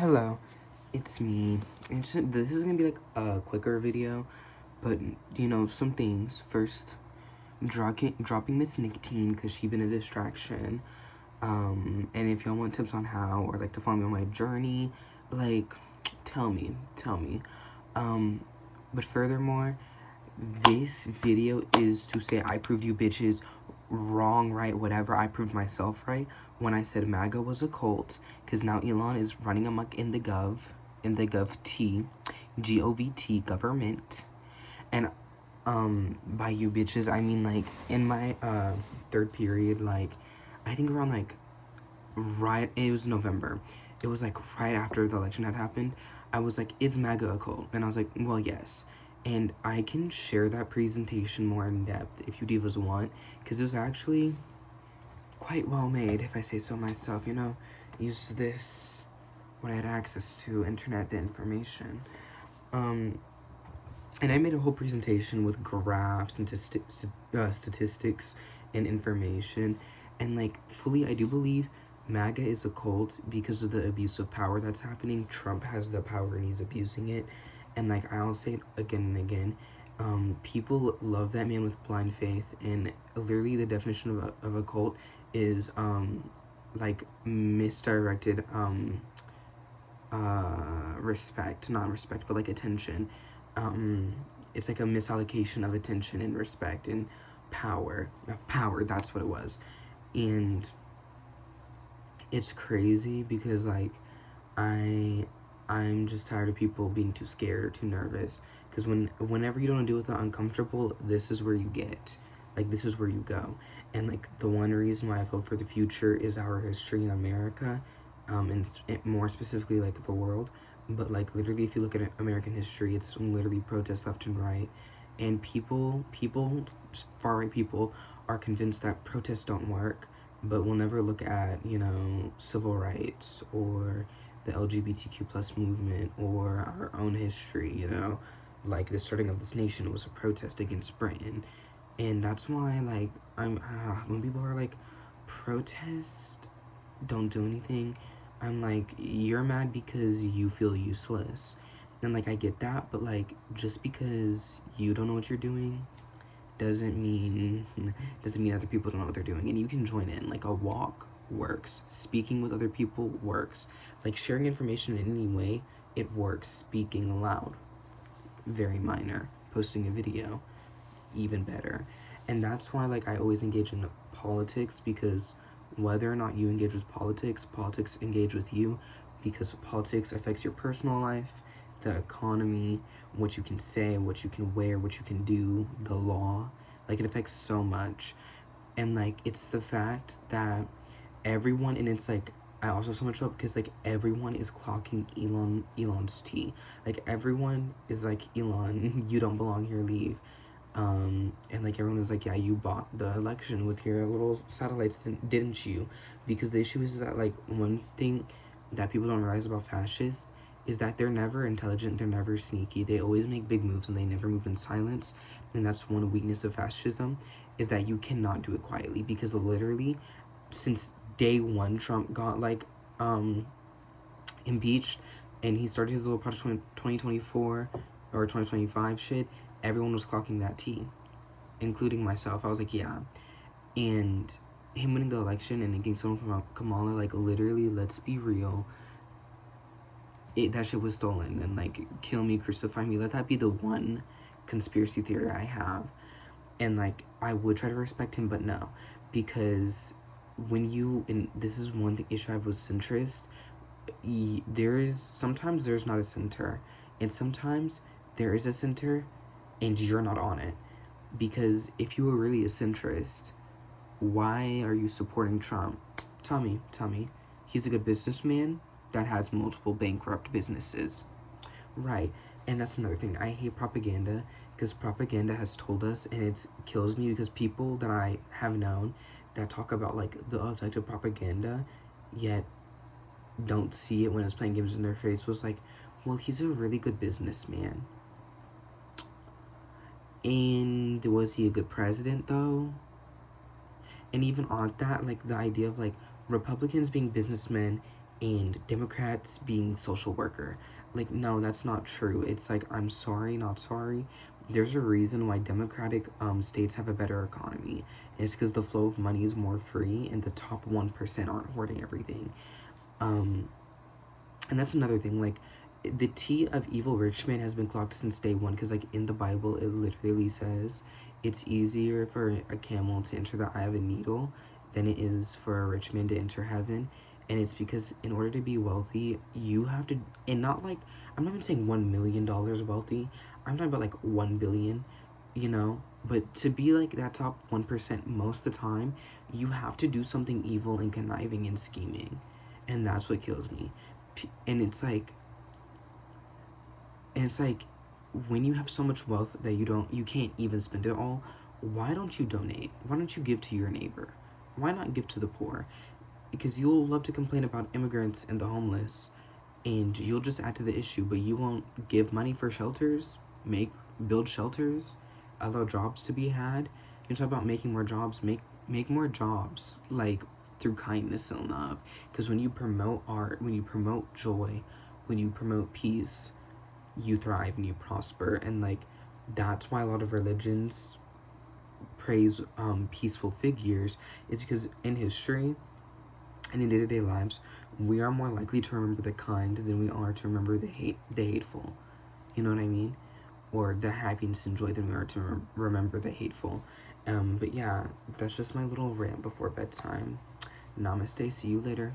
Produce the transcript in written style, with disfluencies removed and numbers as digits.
Hello, it's me. This is gonna be like a quicker video, but some things. First, dropping Miss Nicotine because she been a distraction. And if y'all want tips on how or like to follow me on my journey, like tell me. But furthermore, this video is to say I proved you bitches wrong, right, whatever. I proved myself right when I said MAGA was a cult, because now Elon is running amok in the GovT, G-O-V-T, government. And by you bitches, I mean like in my third period, like I think around like it was November. It was like right after the election had happened. I was like, is MAGA a cult? And I was like, well, yes. And I can share that presentation more in depth if you divas want, because it was actually quite well made, if I say so myself. Used this when I had access to internet, the information. And I made a whole presentation with graphs and statistics and information. And like fully, I do believe MAGA is a cult because of the abuse of power that's happening. Trump has the power and he's abusing it. And like I'll say it again and again, people love that man with blind faith. And literally the definition of a cult is like misdirected respect, not respect, but like attention. It's like a misallocation of attention and respect and power. That's what it was. And it's crazy because like I'm just tired of people being too scared or too nervous, because whenever you don't deal with the uncomfortable, this is where you get, like, this is where you go. And like the one reason why I vote for the future is our history in America, and more specifically like the world. But like literally, if you look at American history, it's literally protests left and right, and people far right people are convinced that protests don't work, but we'll never look at civil rights or the LGBTQ plus movement or our own history. Like the starting of this nation was a protest against Britain. And that's why like when people are like, protest don't do anything, I'm like, you're mad because you feel useless. And like I get that, but like just because you don't know what you're doing doesn't mean other people don't know what they're doing. And you can join in. Like a walk works, speaking with other people works, like sharing information in any way, it works. Speaking aloud, very minor. Posting a video, even better. And that's why like I always engage in politics, because whether or not you engage with politics engage with you, because politics affects your personal life, the economy, what you can say, what you can wear, what you can do, the law. Like it affects so much. And like it's the fact that everyone, and it's like I also so much up because like everyone is clocking Elon's tea. Like everyone is like, Elon, you don't belong here, leave. And like everyone is like, yeah, you bought the election with your little satellites, didn't you? Because the issue is that like one thing that people don't realize about fascists is that they're never intelligent, they're never sneaky, they always make big moves and they never move in silence. And that's one weakness of fascism, is that you cannot do it quietly, because literally since day one Trump got like impeached and he started his little project 2024 or 2025 shit, everyone was clocking that tea, including myself. I was like, yeah. And him winning the election and getting someone from Kamala, like literally, let's be real, that shit was stolen. And like, kill me, crucify me, let that be the one conspiracy theory I have. And like I would try to respect him, but no, because and this is one thing issue I have with centrist, sometimes there's not a center, and sometimes there is a center and you're not on it. Because if you were really a centrist, why are you supporting Trump? Tell me. He's a good businessman that has multiple bankrupt businesses. Right. And that's another thing. I hate propaganda, because propaganda has told us, and it kills me, because people that I have known that talk about like the effect of propaganda, yet don't see it when it's playing games in their face, was like, well, he's a really good businessman. And was he a good president though? And even on that, like the idea of like Republicans being businessmen and Democrats being social worker. Like, no, that's not true. It's like, I'm sorry, not sorry. There's a reason why Democratic states have a better economy. It's because the flow of money is more free and the top 1% aren't hoarding everything. Um, and that's another thing. Like, the T of evil rich man has been clocked since day one, because, like, in the Bible, it literally says it's easier for a camel to enter the eye of a needle than it is for a rich man to enter heaven. And it's because in order to be wealthy, you have to, and not like, I'm not even saying $1 million wealthy, I'm talking about like 1 billion, you know? But to be like that top 1% most of the time, you have to do something evil and conniving and scheming. And that's what kills me. And it's like, and it's like, when you have so much wealth that you can't even spend it all, why don't you donate? Why don't you give to your neighbor? Why not give to the poor? Because you'll love to complain about immigrants and the homeless, and you'll just add to the issue, but you won't give money for shelters, build shelters, allow jobs to be had. You talk about making more jobs, make more jobs, like, through kindness and love. Because when you promote art, when you promote joy, when you promote peace, you thrive and you prosper. And like, that's why a lot of religions praise peaceful figures, is because in history and in day-to-day lives, we are more likely to remember the kind than we are to remember the hateful. You know what I mean? Or the happiness and joy than we are to remember the hateful. But yeah, that's just my little rant before bedtime. Namaste. See you later.